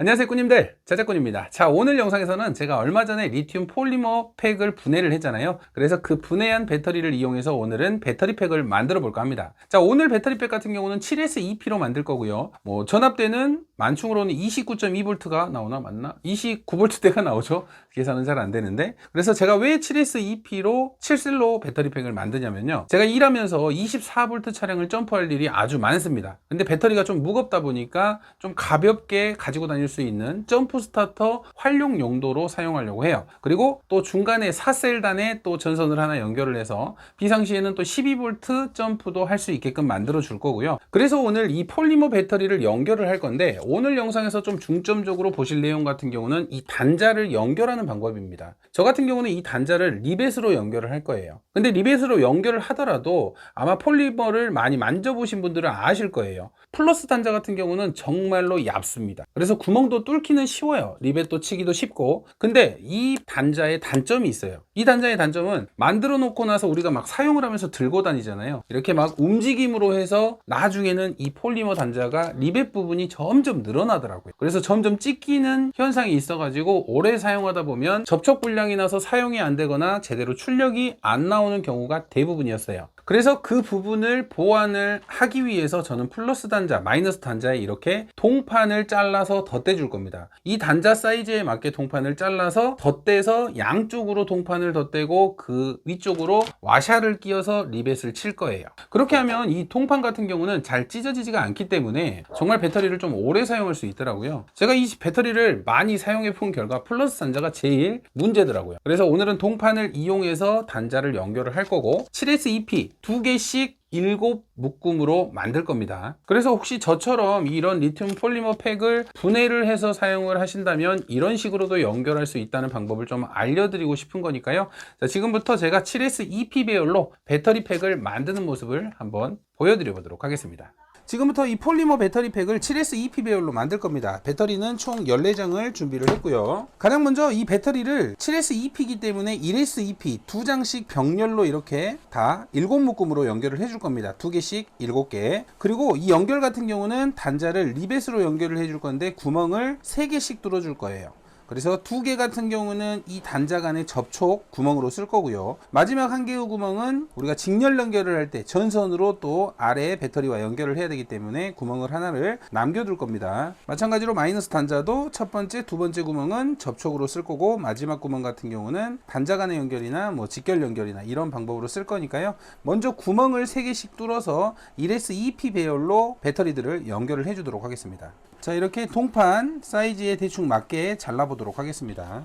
안녕하세요 꾸님들, 자작꾼입니다. 자, 오늘 영상에서는 제가 얼마 전에 리튬 폴리머 팩을 분해를 했잖아요. 그래서 그 분해한 배터리를 이용해서 오늘은 배터리 팩을 만들어 볼까 합니다. 자, 오늘 배터리 팩 같은 경우는 7S2P로 만들 거고요. 전압대는 만충으로는 29.2V가 나오나 맞나? 29V대가 나오죠. 계산은 잘 안 되는데. 그래서 제가 왜 7S2P로 7셀로 배터리 팩을 만드냐면요, 제가 일하면서 24V 차량을 점프할 일이 아주 많습니다. 근데 배터리가 좀 무겁다 보니까 좀 가볍게 가지고 다닐 수 있는 점프 스타터 활용 용도로 사용하려고 해요. 그리고 또 중간에 4셀단에 또 전선을 하나 연결을 해서 비상시에는 또 12V 점프도 할 수 있게끔 만들어 줄 거고요. 그래서 오늘 이 폴리머 배터리를 연결을 할 건데, 오늘 영상에서 좀 중점적으로 보실 내용 같은 경우는 이 단자를 연결하는 방법입니다. 저 같은 경우는 이 단자를 리벳으로 연결을 할 거예요. 근데 리벳으로 연결을 하더라도 아마 폴리머를 많이 만져보신 분들은 아실 거예요. 플러스 단자 같은 경우는 정말로 얇습니다. 그래서 구멍도 뚫기는 쉬워요. 리벳도 치기도 쉽고. 근데 이 단자의 단점이 있어요. 이 단자의 단점은 만들어 놓고 나서 우리가 막 사용을 하면서 들고 다니잖아요. 이렇게 막 움직임으로 해서 나중에는 이 폴리머 단자가 리벳 부분이 점점 늘어나더라고요. 그래서 점점 찢기는 현상이 있어가지고 오래 사용하다 보면 접촉 불량이 나서 사용이 안 되거나 제대로 출력이 안 나오는 경우가 대부분이었어요. 그래서 그 부분을 보완을 하기 위해서 저는 플러스 단자, 마이너스 단자에 이렇게 동판을 잘라서 덧대줄 겁니다. 이 단자 사이즈에 맞게 동판을 잘라서 덧대서 양쪽으로 동판을 덧대고 그 위쪽으로 와샤를 끼워서 리벳을 칠 거예요. 그렇게 하면 이 동판 같은 경우는 잘 찢어지지가 않기 때문에 정말 배터리를 좀 오래 사용할 수 있더라고요. 제가 이 배터리를 많이 사용해 본 결과 플러스 단자가 제일 문제더라고요. 그래서 오늘은 동판을 이용해서 단자를 연결을 할 거고, 7S2P 2개씩 7묶음으로 만들 겁니다. 그래서 혹시 저처럼 이런 리튬 폴리머 팩을 분해를 해서 사용을 하신다면 이런 식으로도 연결할 수 있다는 방법을 좀 알려드리고 싶은 거니까요. 자, 지금부터 제가 7S2P 배열로 배터리 팩을 만드는 모습을 한번 보여드려 보도록 하겠습니다. 지금부터 이 폴리머 배터리 팩을 7S2P 배열로 만들 겁니다. 배터리는 총 14장을 준비를 했고요. 가장 먼저 이 배터리를 7S2P이기 때문에 1S2P 2장씩 병렬로 이렇게 다 7묶음으로 연결을 해줄 겁니다. 2개씩 7개. 그리고 이 연결 같은 경우는 단자를 리벳으로 연결을 해줄 건데 구멍을 3개씩 뚫어줄 거예요. 그래서 2개 같은 경우는 이 단자 간의 접촉 구멍으로 쓸 거고요. 마지막 한 개의 구멍은 우리가 직렬 연결을 할 때 전선으로 또 아래에 배터리와 연결을 해야 되기 때문에 구멍을 하나를 남겨둘 겁니다. 마찬가지로 마이너스 단자도 첫 번째, 두 번째 구멍은 접촉으로 쓸 거고, 마지막 구멍 같은 경우는 단자 간의 연결이나 직결 연결이나 이런 방법으로 쓸 거니까요. 먼저 구멍을 3개씩 뚫어서 1S2P 배열로 배터리들을 연결을 해주도록 하겠습니다. 자, 이렇게 동판 사이즈에 대충 맞게 잘라보도록 하겠습니다.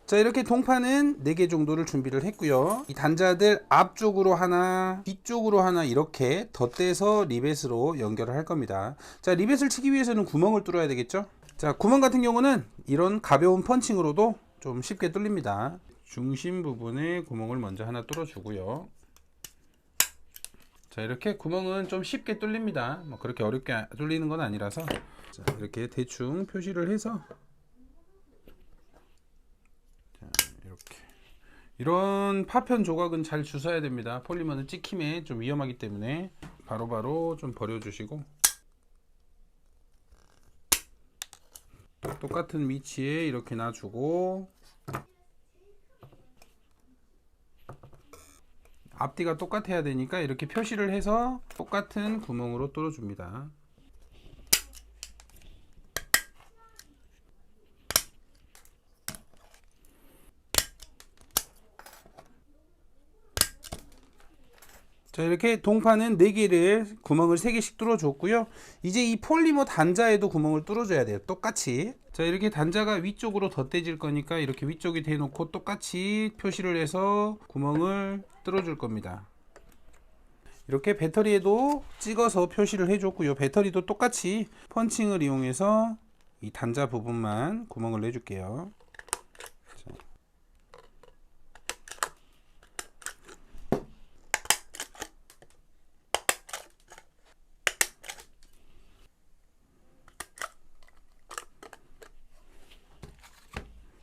자, 이렇게 동판은 4개 정도를 준비를 했고요. 이 단자들 앞쪽으로 하나, 뒤쪽으로 하나 이렇게 덧대서 리벳으로 연결을 할 겁니다. 자, 리벳을 치기 위해서는 구멍을 뚫어야 되겠죠? 자, 구멍 같은 경우는 이런 가벼운 펀칭으로도 좀 쉽게 뚫립니다. 중심 부분에 구멍을 먼저 하나 뚫어주고요. 자, 이렇게 구멍은 좀 쉽게 뚫립니다. 그렇게 어렵게 뚫리는 건 아니라서. 자, 이렇게 대충 표시를 해서, 자, 이렇게 이런 파편 조각은 잘 주셔야 됩니다. 폴리머는 찍힘에 좀 위험하기 때문에 바로바로 좀 버려주시고, 똑같은 위치에 이렇게 놔주고, 앞뒤가 똑같아야 되니까 이렇게 표시를 해서 똑같은 구멍으로 뚫어줍니다. 자, 이렇게 동판은 4개를 구멍을 3개씩 뚫어줬고요. 이제 이 폴리머 단자에도 구멍을 뚫어줘야 돼요. 똑같이. 자, 이렇게 단자가 위쪽으로 덧대질 거니까 이렇게 위쪽에 대놓고 똑같이 표시를 해서 구멍을 뚫어줄 겁니다. 이렇게 배터리에도 찍어서 표시를 해줬고요. 배터리도 똑같이 펀칭을 이용해서 이 단자 부분만 구멍을 내줄게요.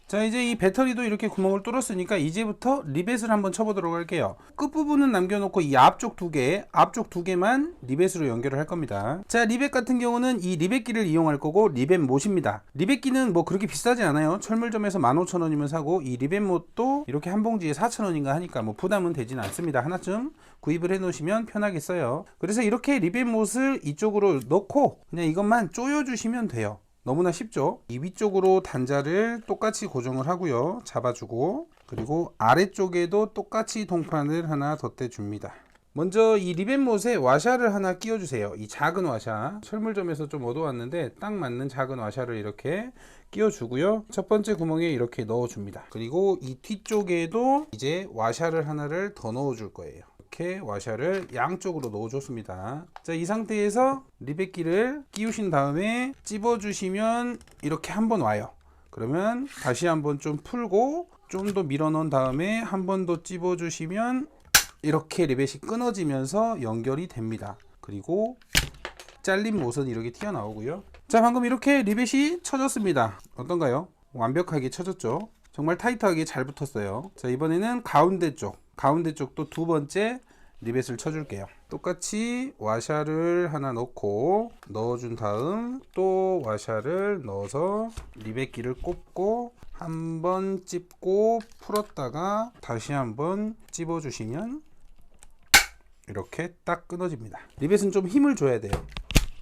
자, 이제 이 배터리도 이렇게 구멍을 뚫었으니까 이제부터 리벳을 한번 쳐보도록 할게요. 끝부분은 남겨놓고 이 앞쪽 두 개만 리벳으로 연결을 할 겁니다. 자, 리벳 같은 경우는 이 리벳기를 이용할 거고, 리벳못입니다. 리벳기는 뭐 그렇게 비싸지 않아요. 철물점에서 15,000원이면 사고, 이 리벳못도 이렇게 한 봉지에 4,000원인가 하니까 뭐 부담은 되진 않습니다. 하나쯤 구입을 해 놓으시면 편하겠어요. 그래서 이렇게 리벳못을 이쪽으로 넣고 그냥 이것만 조여 주시면 돼요. 너무나 쉽죠. 이 위쪽으로 단자를 똑같이 고정을 하고요, 잡아주고, 그리고 아래쪽에도 똑같이 동판을 하나 덧대 줍니다. 먼저 이 리벳못에 와샤를 하나 끼워 주세요. 이 작은 와샤, 철물점에서 좀 얻어왔는데 딱 맞는 작은 와샤를 이렇게 끼워 주고요, 첫 번째 구멍에 이렇게 넣어 줍니다. 그리고 이 뒤쪽에도 이제 와샤를 하나를 더 넣어 줄 거예요. 이렇게 와샤를 양쪽으로 넣어줬습니다. 자, 이 상태에서 리벳기를 끼우신 다음에 찝어주시면 이렇게 한번 와요. 그러면 다시 한번 좀 풀고 좀 더 밀어 넣은 다음에 한 번 더 찝어주시면 이렇게 리벳이 끊어지면서 연결이 됩니다. 그리고 잘린 못은 이렇게 튀어나오고요. 자, 방금 이렇게 리벳이 쳐졌습니다. 어떤가요? 완벽하게 쳐졌죠? 정말 타이트하게 잘 붙었어요. 자, 이번에는 가운데 쪽도 두 번째 리벳을 쳐줄게요. 똑같이 와샤를 하나 넣어준 다음 또 와샤를 넣어서 리벳기를 꼽고 한번 찝고 풀었다가 다시 한번 찝어주시면 이렇게 딱 끊어집니다. 리벳은 좀 힘을 줘야 돼요.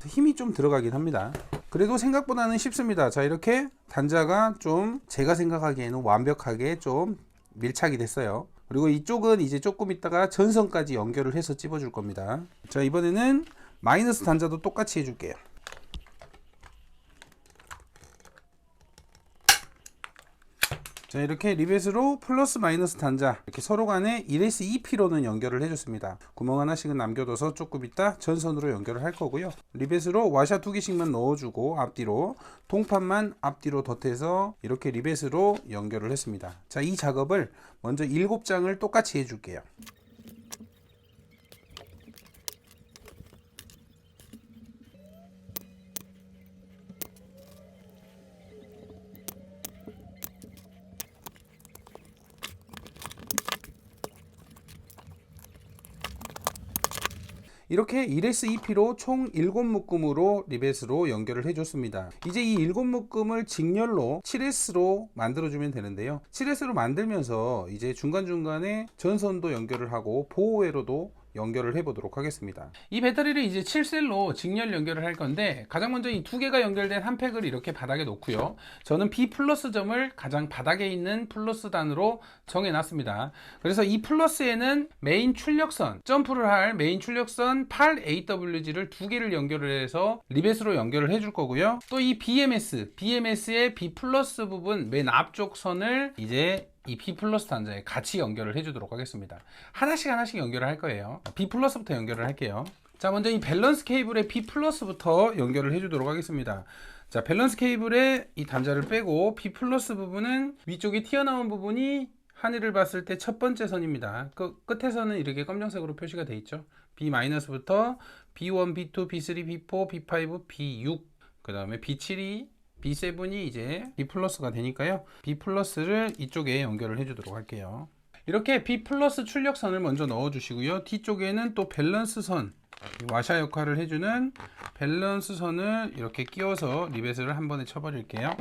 힘이 좀 들어가긴 합니다. 그래도 생각보다는 쉽습니다. 자, 이렇게 단자가 좀 제가 생각하기에는 완벽하게 좀 밀착이 됐어요. 그리고 이쪽은 이제 조금 있다가 전선까지 연결을 해서 찝어줄 겁니다. 자, 이번에는 마이너스 단자도 똑같이 해줄게요. 자, 이렇게 리벳으로 플러스 마이너스 단자 이렇게 서로 간에 1S2P로는 연결을 해줬습니다. 구멍 하나씩은 남겨둬서 조금 있다 전선으로 연결을 할 거고요. 리벳으로 와샤 2개씩만 넣어주고 앞뒤로 동판만 앞뒤로 덧해서 이렇게 리벳으로 연결을 했습니다. 자, 이 작업을 먼저 7장을 똑같이 해줄게요. 이렇게 1S2P로 총 7묶음으로 리벳으로 연결을 해줬습니다. 이제 이 7묶음을 직렬로 7S로 만들어주면 되는데요. 7S로 만들면서 이제 중간중간에 전선도 연결을 하고 보호회로도 연결을 해 보도록 하겠습니다. 이 배터리를 이제 7셀로 직렬 연결을 할 건데, 가장 먼저 이 두 개가 연결된 한 팩을 이렇게 바닥에 놓고요, 저는 B 플러스 점을 가장 바닥에 있는 플러스 단으로 정해 놨습니다. 그래서 이 플러스에는 메인 출력선, 점프를 할 메인 출력선 8AWG를 두 개를 연결을 해서 리벳으로 연결을 해줄 거고요, 또 이 BMS의 B 플러스 부분 맨 앞쪽 선을 이제 이 B 플러스 단자에 같이 연결을 해주도록 하겠습니다. 하나씩 연결을 할 거예요. B 플러스부터 연결을 할게요. 자, 먼저 이 밸런스 케이블에 B 플러스부터 연결을 해주도록 하겠습니다. 자, 밸런스 케이블에 이 단자를 빼고 B 플러스 부분은 위쪽에 튀어나온 부분이 하늘을 봤을 때 첫 번째 선입니다. 그 끝에서는 이렇게 검정색으로 표시가 되어 있죠. B-부터 B1, B2, B3, B4, B5, B6, 그 다음에 B7이 B7이 이제 B 플러스가 되니까요, B 플러스를 이쪽에 연결을 해주도록 할게요. 이렇게 B 플러스 출력선을 먼저 넣어주시고요, 뒤쪽에는 또 밸런스 선, 와샤 역할을 해주는 밸런스 선을 이렇게 끼워서 리벳을 한 번에 쳐버릴게요.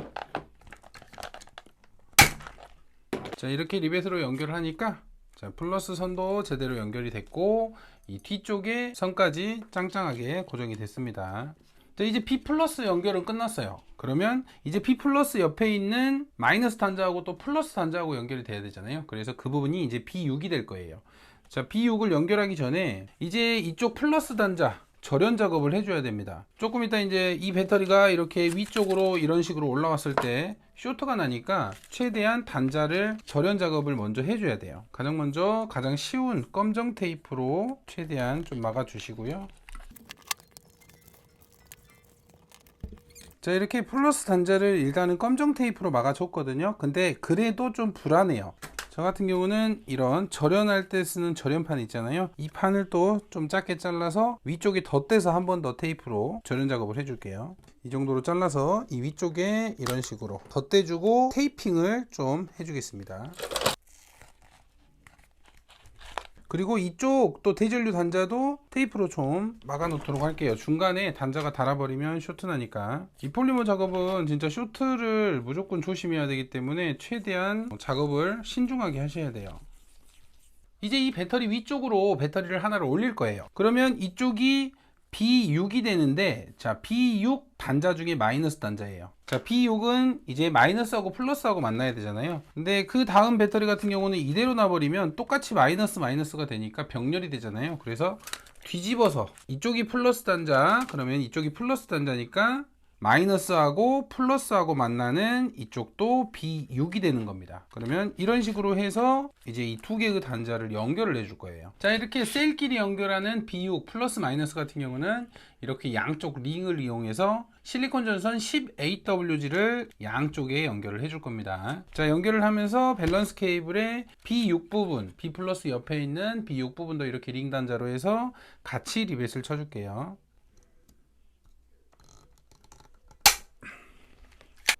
자, 이렇게 리벳으로 연결을 하니까, 자, 플러스 선도 제대로 연결이 됐고 이 뒤쪽에 선까지 짱짱하게 고정이 됐습니다. 자, 이제 B 플러스 연결은 끝났어요. 그러면 이제 B 플러스 옆에 있는 마이너스 단자하고 또 플러스 단자하고 연결이 돼야 되잖아요. 그래서 그 부분이 이제 B6이 될 거예요. 자, B6을 연결하기 전에 이제 이쪽 플러스 단자 절연 작업을 해줘야 됩니다. 조금 이따 이제 이 배터리가 이렇게 위쪽으로 이런 식으로 올라왔을 때 쇼트가 나니까 최대한 단자를 절연 작업을 먼저 해줘야 돼요. 가장 먼저 가장 쉬운 검정 테이프로 최대한 좀 막아 주시고요. 자, 이렇게 플러스 단자를 일단은 검정 테이프로 막아줬거든요. 근데 그래도 좀 불안해요. 저 같은 경우는 이런 절연할 때 쓰는 절연판 있잖아요. 이 판을 또 좀 작게 잘라서 위쪽에 덧대서 한 번 더 테이프로 절연 작업을 해줄게요. 이 정도로 잘라서 이 위쪽에 이런 식으로 덧대주고 테이핑을 좀 해주겠습니다. 그리고 이쪽 또 대전류 단자도 테이프로 좀 막아 놓도록 할게요. 중간에 단자가 닳아버리면 쇼트 나니까. 이 폴리머 작업은 진짜 쇼트를 무조건 조심해야 되기 때문에 최대한 작업을 신중하게 하셔야 돼요. 이제 이 배터리 위쪽으로 배터리를 하나를 올릴 거예요. 그러면 이쪽이 B6이 되는데, 자, B6 단자 중에 마이너스 단자예요. 자, B6은 이제 마이너스하고 플러스하고 만나야 되잖아요. 근데 그 다음 배터리 같은 경우는 이대로 놔버리면 똑같이 마이너스가 되니까 병렬이 되잖아요. 그래서 뒤집어서 이쪽이 플러스 단자, 그러면 이쪽이 플러스 단자니까 마이너스하고 플러스하고 만나는 이쪽도 B6이 되는 겁니다. 그러면 이런 식으로 해서 이제 이 두 개의 단자를 연결을 해줄 거예요. 자, 이렇게 셀끼리 연결하는 B6 플러스 마이너스 같은 경우는 이렇게 양쪽 링을 이용해서 실리콘 전선 10AWG를 양쪽에 연결을 해줄 겁니다. 자, 연결을 하면서 밸런스 케이블의 B6 부분, B 플러스 옆에 있는 B6 부분도 이렇게 링 단자로 해서 같이 리벳을 쳐줄게요.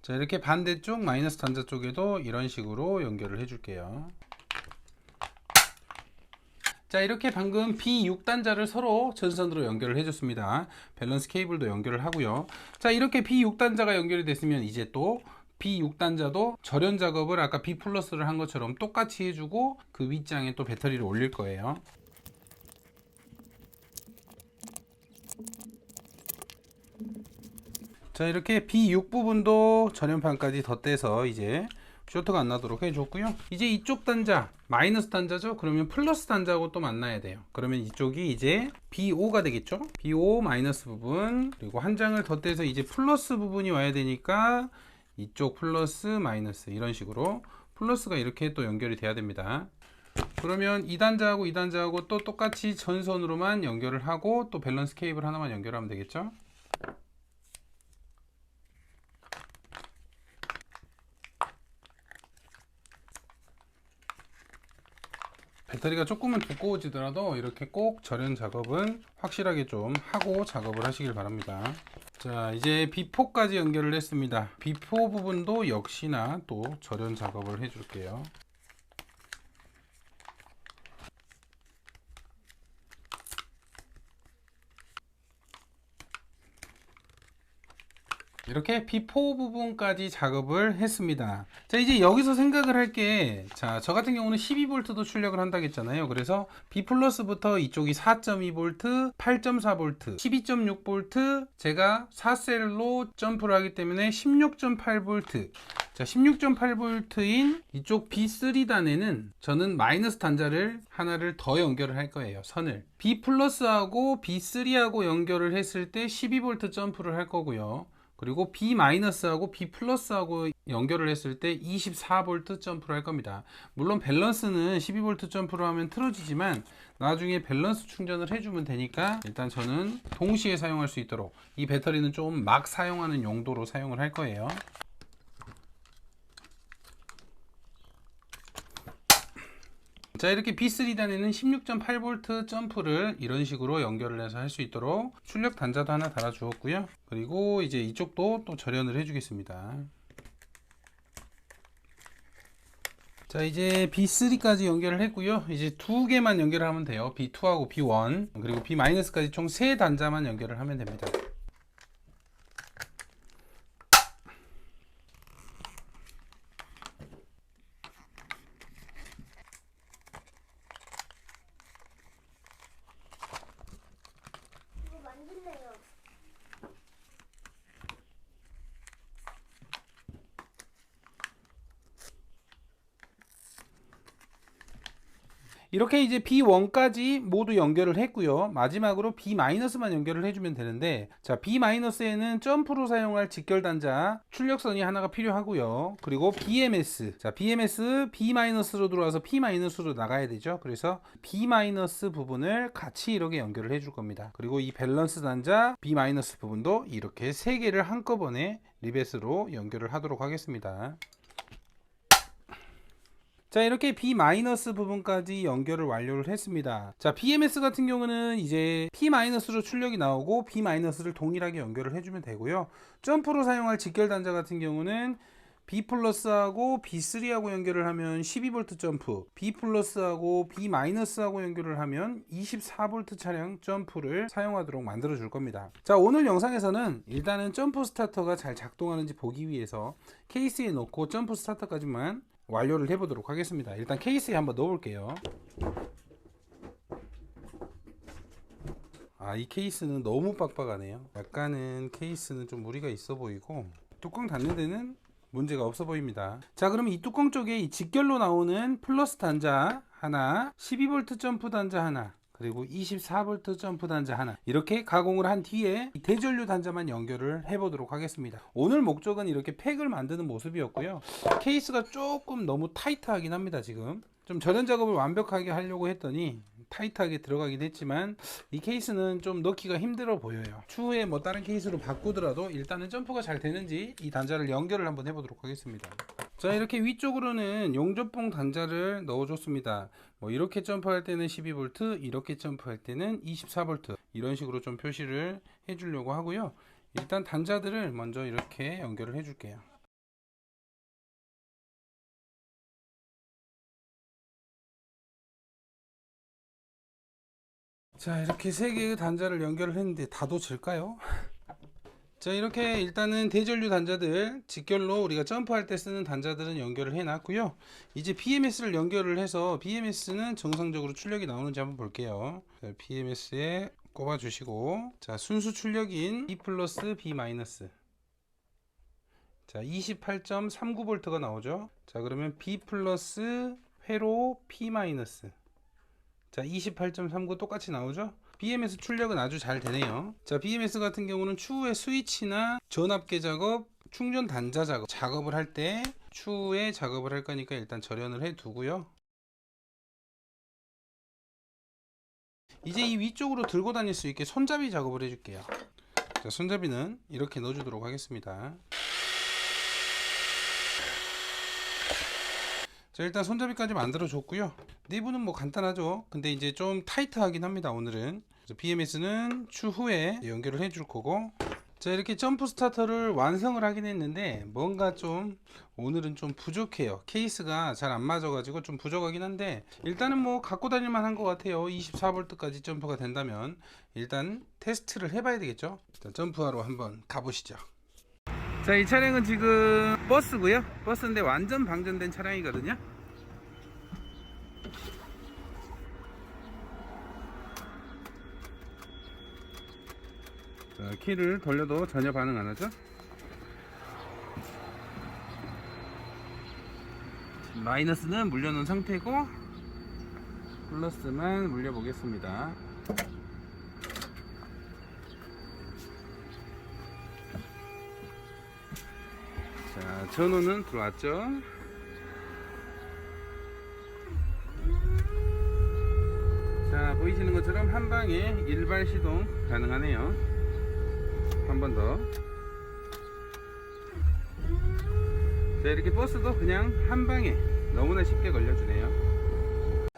자, 이렇게 반대쪽 마이너스 단자 쪽에도 이런 식으로 연결을 해줄게요. 자, 이렇게 방금 B6 단자를 서로 전선으로 연결을 해줬습니다. 밸런스 케이블도 연결을 하고요. 자, 이렇게 B6 단자가 연결이 됐으면 이제 또 B6 단자도 절연 작업을 아까 B 플러스를 한 것처럼 똑같이 해주고 그 윗장에 또 배터리를 올릴 거예요. 자, 이렇게 B6 부분도 절연판까지 덧대서 이제 쇼트가 안 나도록 해줬고요. 이제 이쪽 단자 마이너스 단자죠. 그러면 플러스 단자하고 또 만나야 돼요. 그러면 이쪽이 이제 B5가 되겠죠. B5 마이너스 부분, 그리고 한 장을 덧대서 이제 플러스 부분이 와야 되니까 이쪽 플러스 마이너스, 이런 식으로 플러스가 이렇게 또 연결이 돼야 됩니다. 그러면 이 단자하고 이 단자하고 또 똑같이 전선으로만 연결을 하고 또 밸런스 케이블 하나만 연결하면 되겠죠. 배터리가 조금은 두꺼워지더라도 이렇게 꼭 절연 작업은 확실하게 좀 하고 작업을 하시길 바랍니다. 자, 이제 B4까지 연결을 했습니다. B4 부분도 역시나 또 절연 작업을 해줄게요. 이렇게 B4 부분까지 작업을 했습니다. 자, 이제 여기서 생각을 할 게, 자, 저 같은 경우는 12V도 출력을 한다고 했잖아요. 그래서 B 플러스부터 이쪽이 4.2V, 8.4V, 12.6V, 제가 4셀로 점프를 하기 때문에 16.8V. 자, 16.8V인 이쪽 B3단에는 저는 마이너스 단자를 하나를 더 연결을 할 거예요. 선을. B 플러스하고 B3하고 연결을 했을 때 12V 점프를 할 거고요. 그리고 B-하고 B+하고 연결을 했을 때 24V 점프를 할 겁니다. 물론 밸런스는 12V 점프로 하면 틀어지지만 나중에 밸런스 충전을 해주면 되니까 일단 저는 동시에 사용할 수 있도록 이 배터리는 좀 막 사용하는 용도로 사용을 할 거예요. 자, 이렇게 B3단에는 16.8V 점프를 이런 식으로 연결을 해서 할 수 있도록 출력 단자도 하나 달아 주었고요. 그리고 이제 이쪽도 또 절연을 해 주겠습니다. 자, 이제 B3까지 연결을 했고요. 이제 두 개만 연결을 하면 돼요. B2하고 B1, 그리고 B-까지 총 3단자만 연결을 하면 됩니다. 이렇게 이제 B1까지 모두 연결을 했고요. 마지막으로 B-만 연결을 해주면 되는데, 자, B-에는 점프로 사용할 직결 단자 출력선이 하나가 필요하고요. 그리고 BMS, 자, BMS B-로 들어와서 P-로 나가야 되죠. 그래서 B- 부분을 같이 이렇게 연결을 해줄 겁니다. 그리고 이 밸런스 단자 B- 부분도 이렇게 3개를 한꺼번에 리벳으로 연결을 하도록 하겠습니다. 자, 이렇게 B- 부분까지 연결을 완료를 했습니다. 자, BMS 같은 경우는 이제 P-로 출력이 나오고 B-를 동일하게 연결을 해주면 되고요. 점프로 사용할 직결 단자 같은 경우는 B+하고 B3하고 연결을 하면 12V 점프, B+하고 B-하고 연결을 하면 24V 차량 점프를 사용하도록 만들어 줄 겁니다. 자, 오늘 영상에서는 일단은 점프 스타터가 잘 작동하는지 보기 위해서 케이스에 넣고 점프 스타터까지만 완료를 해보도록 하겠습니다. 일단 케이스에 한번 넣어볼게요. 이 케이스는 너무 빡빡하네요. 약간은 케이스는 좀 무리가 있어 보이고 뚜껑 닫는 데는 문제가 없어 보입니다. 자, 그러면 이 뚜껑 쪽에 이 직결로 나오는 플러스 단자 하나, 12V 점프 단자 하나, 그리고 24V 점프 단자 하나, 이렇게 가공을 한 뒤에 대전류 단자만 연결을 해 보도록 하겠습니다. 오늘 목적은 이렇게 팩을 만드는 모습이었고요. 케이스가 조금 너무 타이트하긴 합니다. 지금 좀 절연 작업을 완벽하게 하려고 했더니 타이트하게 들어가긴 했지만 이 케이스는 좀 넣기가 힘들어 보여요. 추후에 뭐 다른 케이스로 바꾸더라도 일단은 점프가 잘 되는지 이 단자를 연결을 한번 해보도록 하겠습니다. 자, 이렇게 위쪽으로는 용접봉 단자를 넣어줬습니다. 뭐 이렇게 점프할 때는 12V, 이렇게 점프할 때는 24V, 이런 식으로 좀 표시를 해주려고 하고요. 일단 단자들을 먼저 이렇게 연결을 해줄게요. 자, 이렇게 세 개의 단자를 연결을 했는데 다 돋을까요? 자, 이렇게 일단은 대전류 단자들, 직결로 우리가 점프할 때 쓰는 단자들은 연결을 해 놨고요. 이제 BMS를 연결을 해서 BMS는 정상적으로 출력이 나오는지 한번 볼게요. BMS에 꼽아 주시고, 자, 순수 출력인 B+, B-, 자, 28.39V가 나오죠. 자, 그러면 B+ 회로 P-, 자, 28.39 똑같이 나오죠. BMS 출력은 아주 잘 되네요. 자, BMS 같은 경우는 추후에 스위치나 전압계 작업, 충전 단자 작업을 할 때 추후에 작업을 할 거니까 일단 절연을 해 두고요. 이제 이 위쪽으로 들고 다닐 수 있게 손잡이 작업을 해줄게요. 자, 손잡이는 이렇게 넣어주도록 하겠습니다. 자, 일단 손잡이까지 만들어 줬고요. 내부는 뭐 간단하죠. 근데 이제 좀 타이트하긴 합니다. 오늘은 BMS는 추후에 연결을 해줄 거고, 자, 이렇게 점프 스타터를 완성을 하긴 했는데 뭔가 좀 오늘은 좀 부족해요. 케이스가 잘 안 맞아 가지고 좀 부족하긴 한데 일단은 뭐 갖고 다닐 만한 것 같아요. 24V까지 점프가 된다면 일단 테스트를 해봐야 되겠죠. 일단 점프하러 한번 가보시죠. 자, 이 차량은 지금 버스고요. 버스인데 완전 방전된 차량이거든요. 자, 키를 돌려도 전혀 반응 안 하죠. 마이너스는 물려놓은 상태고 플러스만 물려 보겠습니다. 자, 전원은 들어왔죠. 자, 보이시는 것처럼 한 방에 일발 시동 가능하네요. 한 번 더. 자, 이렇게 버스도 그냥 한 방에 너무나 쉽게 걸려주네요.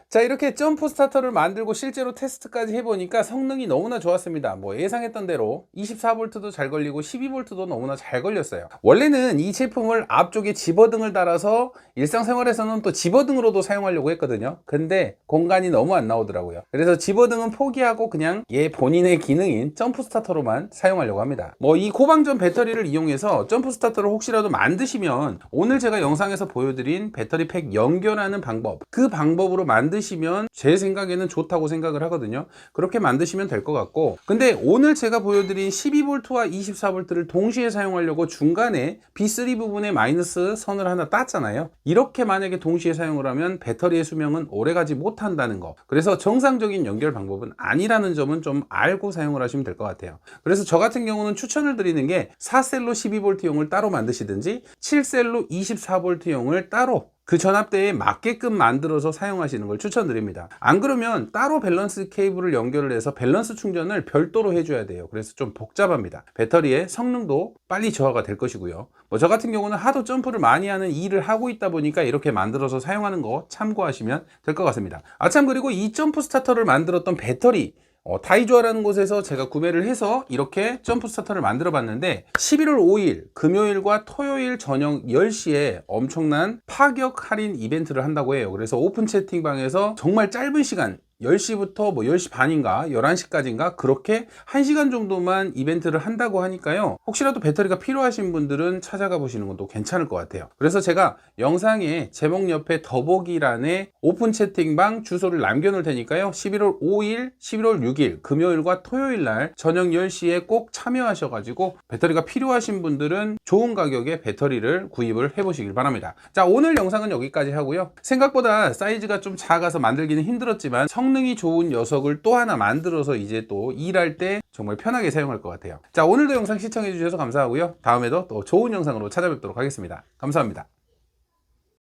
자, 이렇게 점프 스타터를 만들고 실제로 테스트까지 해보니까 성능이 너무나 좋았습니다. 뭐 예상했던 대로 24V도 잘 걸리고 12V도 너무나 잘 걸렸어요. 원래는 이 제품을 앞쪽에 집어등을 달아서 일상생활에서는 또 집어등으로도 사용하려고 했거든요. 근데 공간이 너무 안 나오더라고요. 그래서 집어등은 포기하고 그냥 얘 본인의 기능인 점프 스타터로만 사용하려고 합니다. 뭐 이 고방전 배터리를 이용해서 점프 스타터를 혹시라도 만드시면 오늘 제가 영상에서 보여드린 배터리 팩 연결하는 방법, 그 방법으로 만드시면 제 생각에는 좋다고 생각을 하거든요. 그렇게 만드시면 될 것 같고, 근데 오늘 제가 보여드린 12V와 24V를 동시에 사용하려고 중간에 B3 부분에 마이너스 선을 하나 땄잖아요. 이렇게 만약에 동시에 사용을 하면 배터리의 수명은 오래가지 못한다는 거, 그래서 정상적인 연결 방법은 아니라는 점은 좀 알고 사용을 하시면 될 것 같아요. 그래서 저 같은 경우는 추천을 드리는 게 4셀로 12V용을 따로 만드시든지 7셀로 24V용을 따로 그 전압대에 맞게끔 만들어서 사용하시는 걸 추천드립니다. 안 그러면 따로 밸런스 케이블을 연결을 해서 밸런스 충전을 별도로 해줘야 돼요. 그래서 좀 복잡합니다. 배터리의 성능도 빨리 저하가 될 것이고요. 뭐 저 같은 경우는 하도 점프를 많이 하는 일을 하고 있다 보니까 이렇게 만들어서 사용하는 거 참고하시면 될 것 같습니다. 참 그리고 이 점프 스타터를 만들었던 배터리 다이조아라는 곳에서 제가 구매를 해서 이렇게 점프 스타터를 만들어 봤는데 11월 5일 금요일과 토요일 저녁 10시에 엄청난 파격 할인 이벤트를 한다고 해요. 그래서 오픈 채팅방에서 정말 짧은 시간 10시부터 뭐 10시 반인가 11시까지인가 그렇게 1시간 정도만 이벤트를 한다고 하니까요. 혹시라도 배터리가 필요하신 분들은 찾아가 보시는 것도 괜찮을 것 같아요. 그래서 제가 영상에 제목 옆에 더보기란에 오픈 채팅방 주소를 남겨놓을 테니까요. 11월 5일, 11월 6일 금요일과 토요일 날 저녁 10시에 꼭 참여하셔가지고 배터리가 필요하신 분들은 좋은 가격에 배터리를 구입을 해보시길 바랍니다. 자, 오늘 영상은 여기까지 하고요. 생각보다 사이즈가 좀 작아서 만들기는 힘들었지만 성능이 좋은 녀석을 또 하나 만들어서 이제 또 일할 때 정말 편하게 사용할 것 같아요. 자, 오늘도 영상 시청해 주셔서 감사하고요. 다음에도 또 좋은 영상으로 찾아뵙도록 하겠습니다. 감사합니다.